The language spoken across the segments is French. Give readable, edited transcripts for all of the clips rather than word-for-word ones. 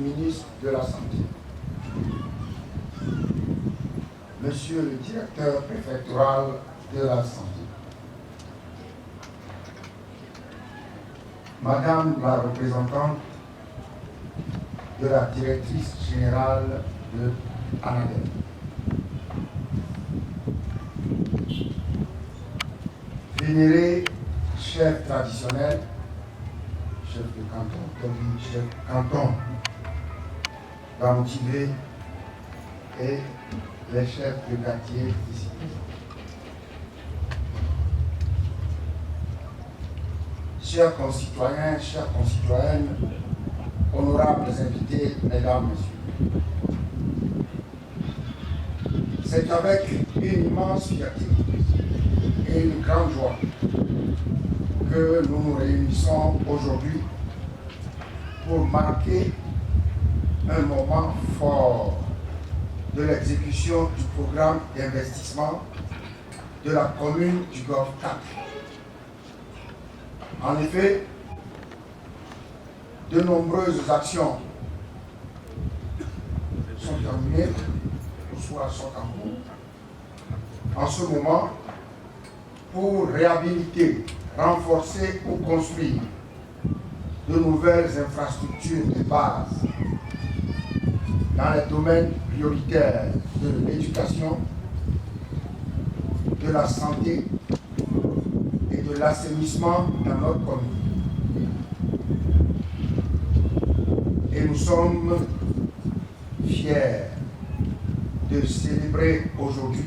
ministre de la Santé, Monsieur le directeur préfectoral de la Santé, Madame la représentante de la directrice générale de ANADEM, vénérés chefs traditionnels, chef de canton, chef canton d'Amotivé et les chefs de quartier ici. Chers concitoyens, chères concitoyennes, honorables invités, mesdames, messieurs, c'est avec une immense fierté et une grande joie que nous nous réunissons aujourd'hui pour marquer un moment fort de l'exécution du programme d'investissement de la commune du Golfe 4. En effet, de nombreuses actions sont terminées, soit sont en cours, en ce moment, pour réhabiliter, renforcer ou construire de nouvelles infrastructures de base dans les domaines prioritaires de l'éducation, de la santé et de l'assainissement dans notre commune. Et nous sommes fiers de célébrer aujourd'hui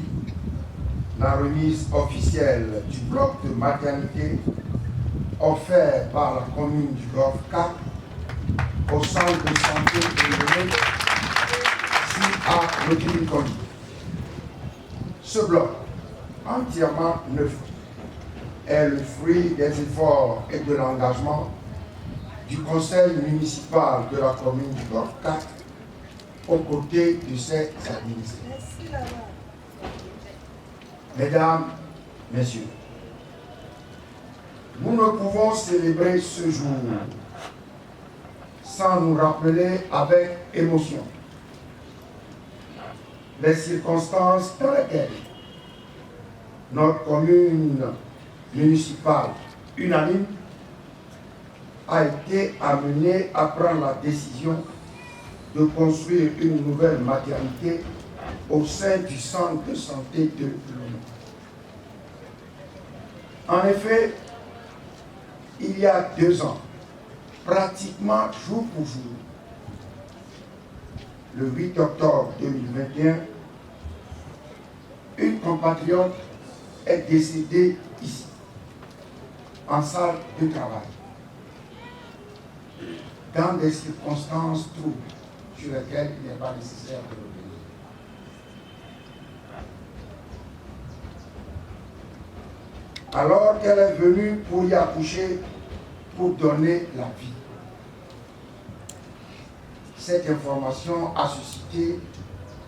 la remise officielle du bloc de maternité offert par la commune du Golfe 4 au centre de santé de à Lothier-Conduit. Ce bloc, entièrement neuf, est le fruit des efforts et de l'engagement du conseil municipal de la commune du Golfe 4 aux côtés de ses administrés. Mesdames, Messieurs, nous ne pouvons célébrer ce jour sans nous rappeler avec émotion les circonstances dans lesquelles notre commune municipale unanime a été amenée à prendre la décision de construire une nouvelle maternité au sein du centre de santé de Lomé. En effet, il y a 2 ans, pratiquement jour pour jour, le 8 octobre 2021, une compatriote est décédée ici, en salle de travail, dans des circonstances troubles sur lesquelles il n'est pas nécessaire de revenir. Alors qu'elle est venue pour y accoucher, pour donner la vie. Cette information a suscité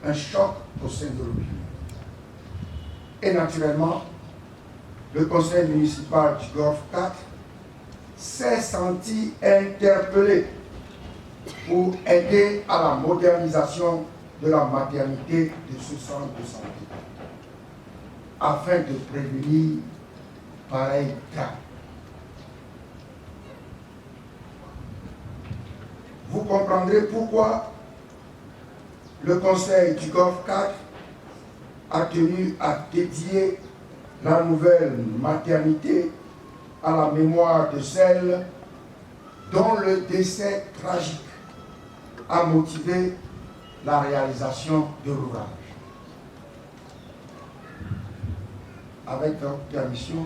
un choc au sein de l'opinion. Et naturellement, le conseil municipal du Golfe 4 s'est senti interpellé pour aider à la modernisation de la maternité de ce centre de santé, afin de prévenir pareil cas. Vous comprendrez pourquoi le conseil du Golfe 4 a tenu à dédier la nouvelle maternité à la mémoire de celle dont le décès tragique a motivé la réalisation de l'ouvrage. Avec votre permission,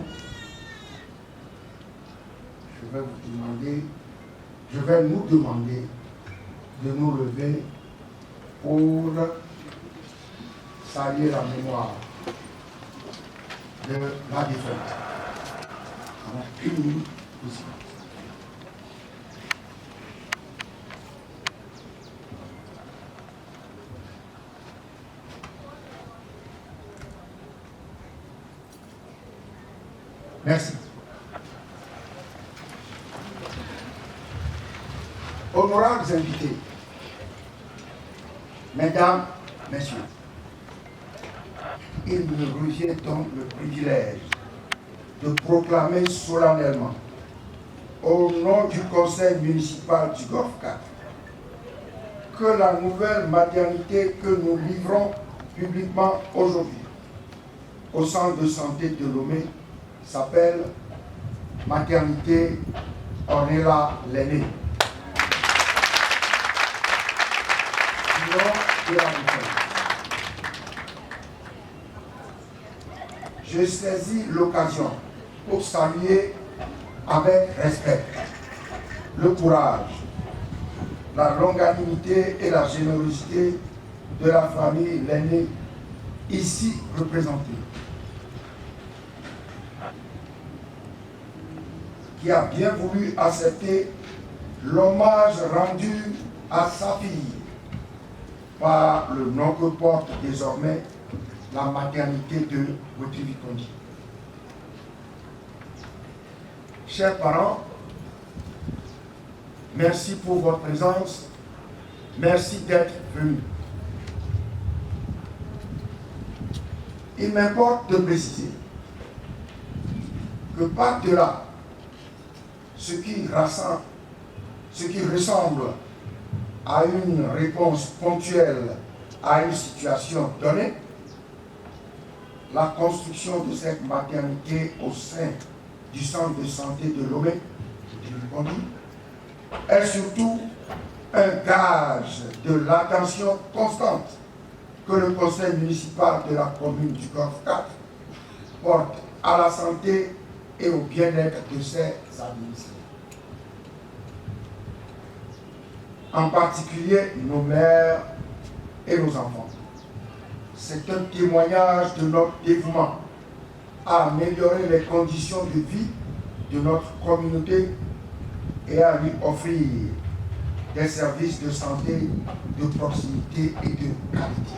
je vais nous demander de nous lever pour saluer la mémoire de la défunte. Une minute aussi. Merci. Honorables invités, Mesdames, Messieurs, il me revient donc le privilège de proclamer solennellement, au nom du conseil municipal du Golfe 4, que la nouvelle maternité que nous livrons publiquement aujourd'hui au centre de santé de Lomé s'appelle Maternité Ornella Lenné. Je saisis l'occasion pour saluer avec respect le courage, la longanimité et la générosité de la famille Lenné ici représentée, qui a bien voulu accepter l'hommage rendu à sa fille par le nom que porte désormais la maternité de Wetevikondi. Chers parents, merci pour votre présence, merci d'être venus. Il m'importe de préciser que par-delà ce qui ressemble à une réponse ponctuelle à une situation donnée, la construction de cette maternité au sein du centre de santé de Lomé est surtout un gage de l'attention constante que le conseil municipal de la commune du Golfe 4 porte à la santé et au bien-être de ses administrés. En particulier nos mères et nos enfants. C'est un témoignage de notre dévouement à améliorer les conditions de vie de notre communauté et à lui offrir des services de santé de proximité et de qualité.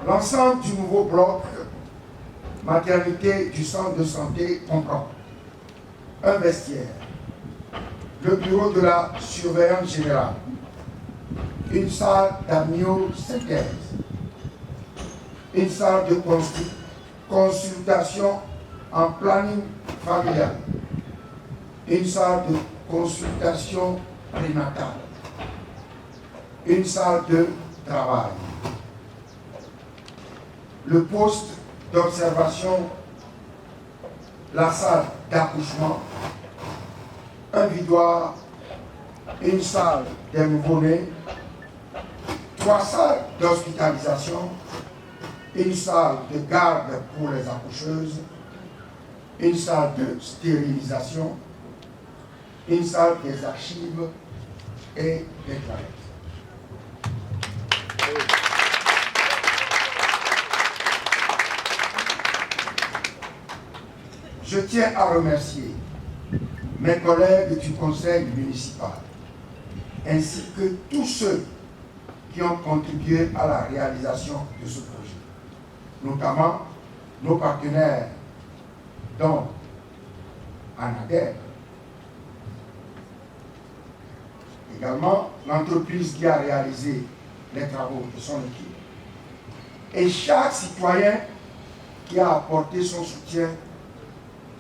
L'ensemble du nouveau bloc maternité du centre de santé comprend un vestiaire, le bureau de la surveillance générale, une salle d'amniosynthèse, une salle de consultation en planning familial, une salle de consultation prénatale, une salle de travail, le poste d'observation, la salle d'accouchement, un vidoir, une salle des nouveau-nés, 3 salles d'hospitalisation, une salle de garde pour les accoucheuses, une salle de stérilisation, une salle des archives et des toilettes. Je tiens à remercier mes collègues du conseil municipal, ainsi que tous ceux qui ont contribué à la réalisation de ce projet, notamment nos partenaires, dont Anader, également l'entreprise qui a réalisé les travaux de son équipe, et chaque citoyen qui a apporté son soutien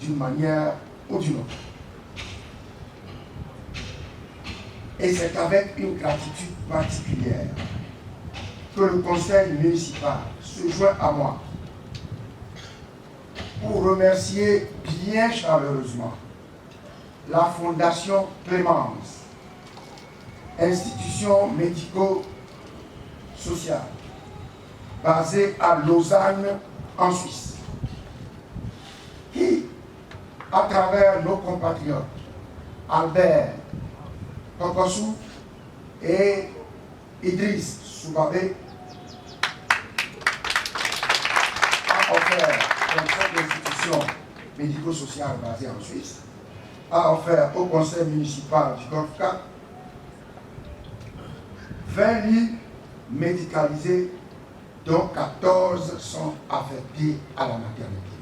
d'une manière ou d'une autre. Et c'est avec une gratitude particulière que le conseil municipal se joint à moi pour remercier bien chaleureusement la Fondation Clémence, institution médico-sociale basée à Lausanne en Suisse, qui, à travers nos compatriotes Albert Kokossou et Idriss Soubabé, a offert, comme cette institution médico-sociale basée en Suisse, a offert au conseil municipal du Golfe 4 20 lits médicalisés, dont 14 sont affectés à la maternité.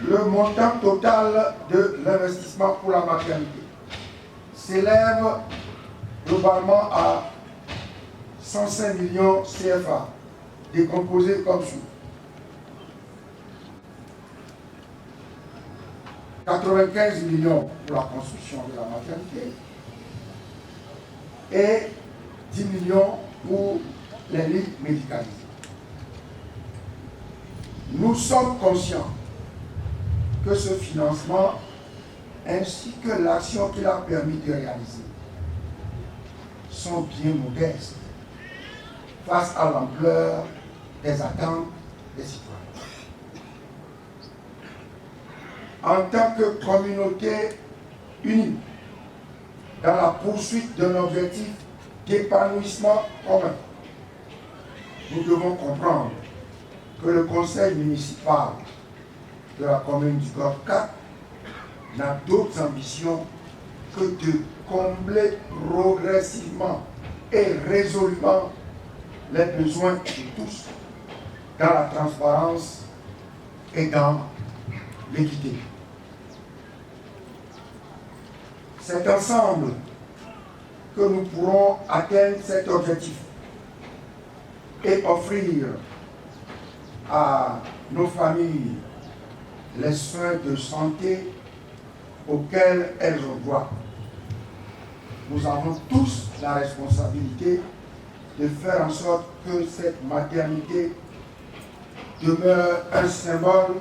Le montant total de l'investissement pour la maternité s'élève globalement à 105 millions CFA, décomposés comme suit. 95 millions pour la construction de la maternité et 10 millions pour les lits médicalisés. Nous sommes conscients que ce financement ainsi que l'action qu'il a permis de réaliser sont bien modestes face à l'ampleur des attentes des citoyens. En tant que communauté unie dans la poursuite d'un objectif d'épanouissement commun, nous devons comprendre que le conseil municipal de la commune du Golfe 4 n'a d'autres ambitions que de combler progressivement et résolument les besoins de tous dans la transparence et dans l'équité. C'est ensemble que nous pourrons atteindre cet objectif et offrir à nos familles les soins de santé auxquels elles ont droit. Nous avons tous la responsabilité de faire en sorte que cette maternité demeure un symbole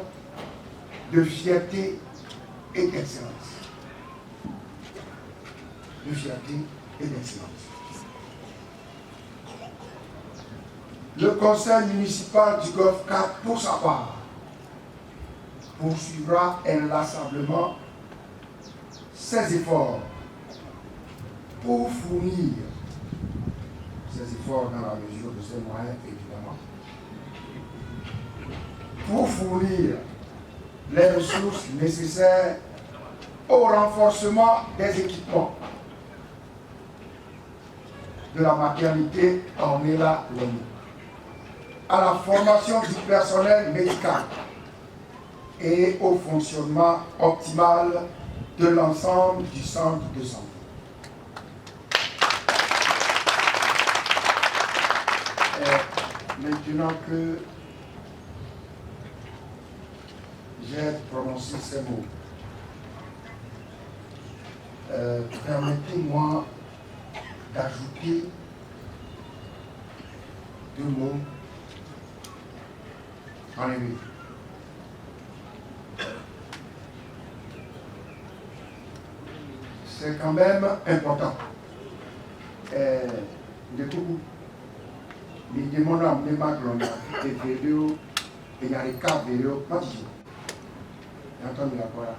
de fierté et d'excellence. De fierté et d'excellence. Le conseil municipal du Golfe 4, pour sa part, poursuivra inlassablement ses efforts pour fournir ses efforts dans la mesure de ses moyens, évidemment, pour fournir les ressources nécessaires au renforcement des équipements de la maternité Ornella-Leni, à la formation du personnel médical et au fonctionnement optimal de l'ensemble du centre de santé. Maintenant que j'ai prononcé ces mots, permettez-moi d'ajouter 2 mots en hébreu. C'est quand même important. De beaucoup, les démons ont amené ma grande et vélo, et il y a les 4 vélos, pas du tout. Antoine la quoi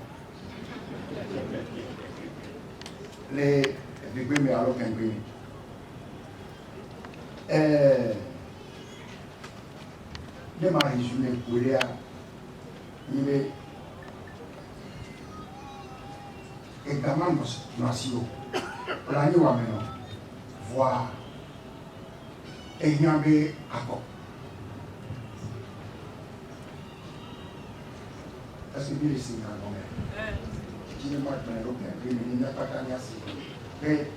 les véhicules, mais alors qu'un green. Les maris, je pour les il est également nation. L'année où maintenant, voir et il y a un accord. Est-ce que bien les signes à l'homme? Je ne m'en il n'y a pas de mais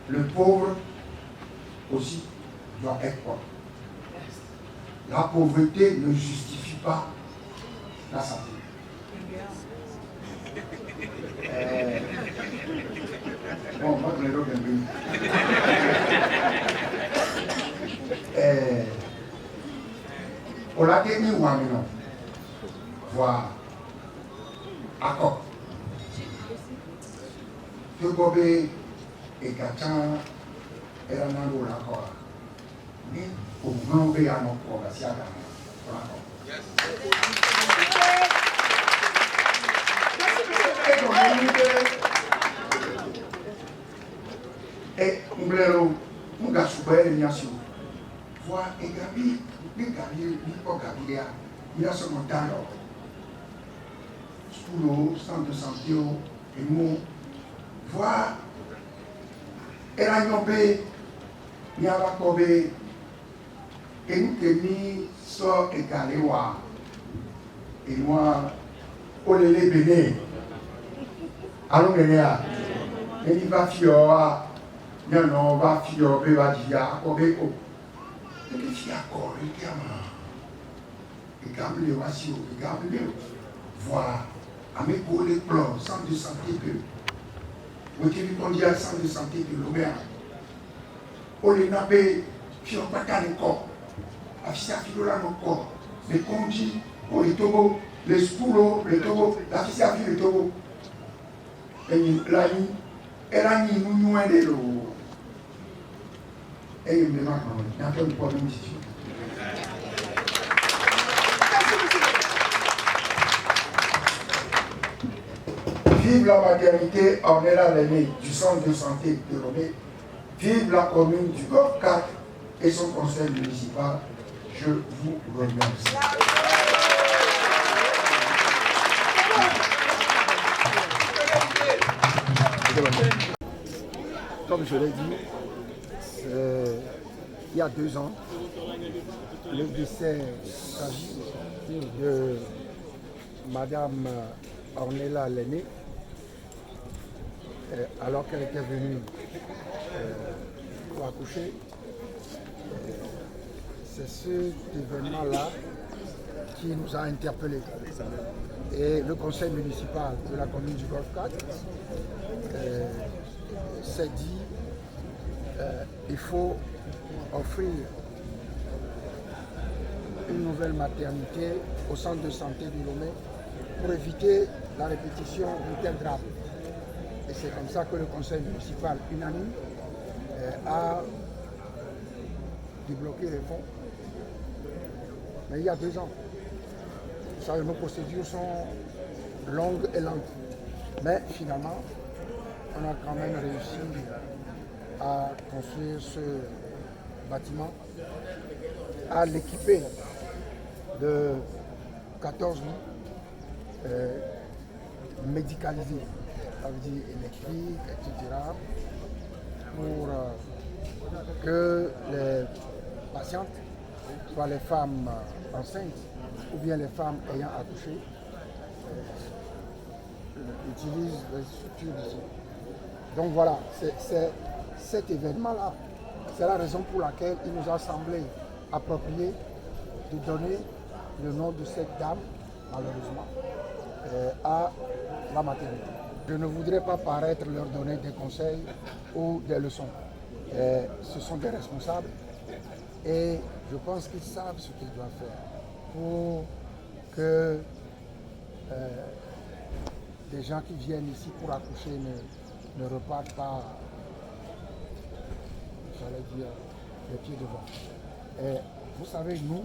le pauvre aussi doit être pauvre. La pauvreté ne justifie pas la santé. Bon, moi je l'ai bien. On l'a dit, ou non. Voir. Accord. Que Bobé et Gachan et Ranando l'accord. Mais au globé à notre programme, pour l'accord. Et Umblero, nous avons souffert de nation. Voir et Gabi, il a ce montant. Sous l'eau, centre de santé, et nous, voir, et la nyobé, il y a la kobé, et nous qui sort égalé, Et moi, olele béné. Allons béné. Et il va faire, non, va faire, va dire, obéo. Et il fait accord, il gamme les ratios, il gamme les. Voilà. À mes collègues, centre de santé de. Vous avez dit à centre de santé de l'Aubert. On les n'a pas fait un patin de corps. Affiché à Fidola nos corps. Les conduits, pour les tobos, les spoulos, les tobos, l'affiché à les tobos. Et la nuit, elle a mis nous de l'eau. Et il me demande, il y a un problème ici. Vive la maternité Ornella Lenné du centre de santé de Lomé. Vive la commune du Golfe 4 et son conseil municipal. Je vous remercie. Comme je l'ai dit, il y a 2 ans, le décès tragique de Madame Ornella Lenné, alors qu'elle était venue pour accoucher. C'est cet événement-là qui nous a interpellés. Et le conseil municipal de la commune du Golfe 4 s'est dit il faut offrir une nouvelle maternité au centre de santé de Lomé pour éviter la répétition d'un tel drame. Et c'est comme ça que le conseil municipal unanime a débloqué les fonds. Mais il y a 2 ans. Vous savez, nos procédures sont longues et lentes. Mais finalement, on a quand même réussi à construire ce bâtiment, à l'équiper de 14 lits médicalisés, ça veut dire électriques, etc., pour que les patientes, soit les femmes enceintes ou bien les femmes ayant accouché, utilisent les structures ici. Donc voilà, c'est cet événement-là. C'est la raison pour laquelle il nous a semblé approprié de donner le nom de cette dame, malheureusement, à la maternité. Je ne voudrais pas paraître leur donner des conseils ou des leçons. Ce sont des responsables et je pense qu'ils savent ce qu'ils doivent faire pour que des gens qui viennent ici pour accoucher ne repartent pas, j'allais dire, les pieds devant. Et vous savez, nous,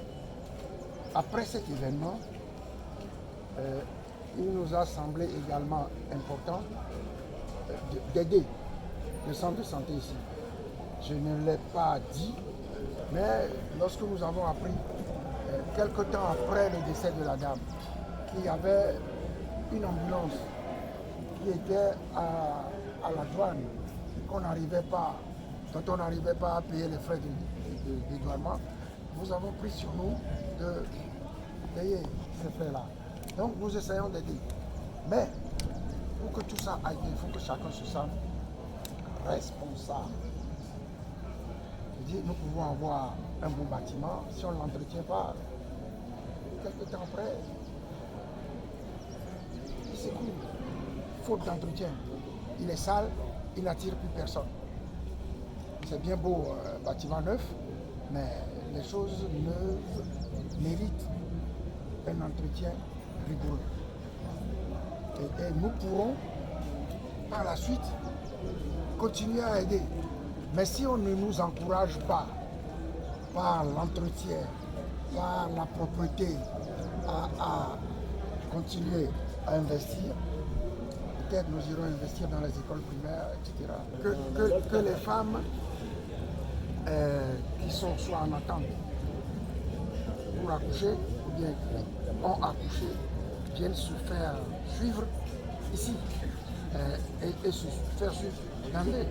après cet événement, il nous a semblé également important d'aider le centre de santé ici. Je ne l'ai pas dit, mais lorsque nous avons appris, quelque temps après le décès de la dame, qu'il y avait une ambulance qui était à la douane, dont on n'arrivait pas à payer les frais de dédouanement, nous avons pris sur nous de payer ces frais-là. Donc nous essayons d'aider. Mais pour que tout ça aille, il faut que chacun se sente responsable. Je dis, nous pouvons avoir un bon bâtiment, si on ne l'entretient pas, quelques temps après, il s'écoule. Faute d'entretien. Il est sale, il n'attire plus personne. C'est bien beau, bâtiment neuf, mais les choses méritent un entretien rigoureux. Et nous pourrons, par la suite, continuer à aider. Mais si on ne nous encourage pas par l'entretien, par la propreté, à continuer à investir, peut-être nous irons investir dans les écoles primaires, etc. Que les femmes qui sont soit en attente pour accoucher, ou bien qui ont accouché, viennent se faire suivre ici et se faire suivre dans des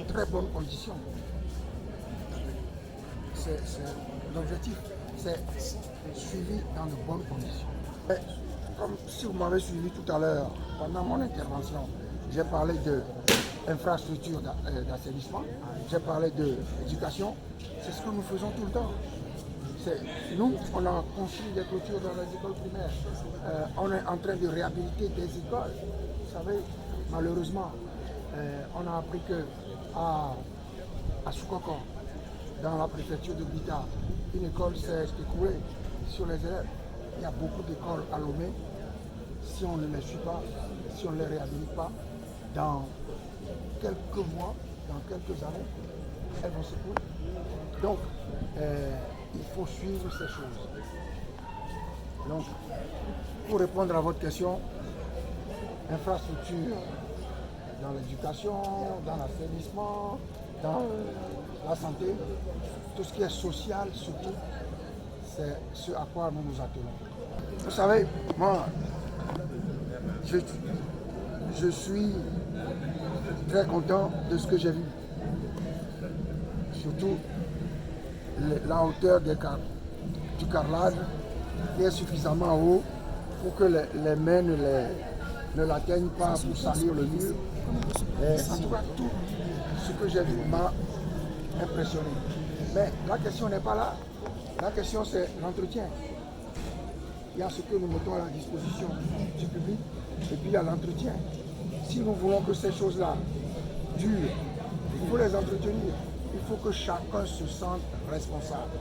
très bonnes conditions. C'est l'objectif, c'est suivi dans de bonnes conditions. comme si vous m'avez suivi tout à l'heure, pendant mon intervention, j'ai parlé d'infrastructures d'assainissement, j'ai parlé d'éducation. C'est ce que nous faisons tout le temps. Nous, on a construit des clôtures dans les écoles primaires. On est en train de réhabiliter des écoles. Vous savez, malheureusement, on a appris qu'à Soukoko, dans la préfecture de Bita, une école s'est écroulée sur les élèves. Il y a beaucoup d'écoles à Lomé. Si on ne les suit pas, si on ne les réhabilite pas, dans quelques mois, dans quelques années, elles vont s'écrouler. Donc, il faut suivre ces choses. Donc, pour répondre à votre question, infrastructure dans l'éducation, dans l'assainissement, dans la santé, tout ce qui est social surtout, c'est ce à quoi nous nous attelons. Vous savez, moi, je suis très content de ce que j'ai vu. Surtout la hauteur du carrelage qui est suffisamment haut pour que les mains ne l'atteignent pas pour salir le mur. Et en tout cas, tout ce que j'ai vu m'a impressionné. Mais la question n'est pas là. La question, c'est l'entretien. Il y a ce que nous mettons à la disposition du public et puis il y a l'entretien. Si nous voulons que ces choses-là durent, il faut les entretenir. Il faut que chacun se sente responsable.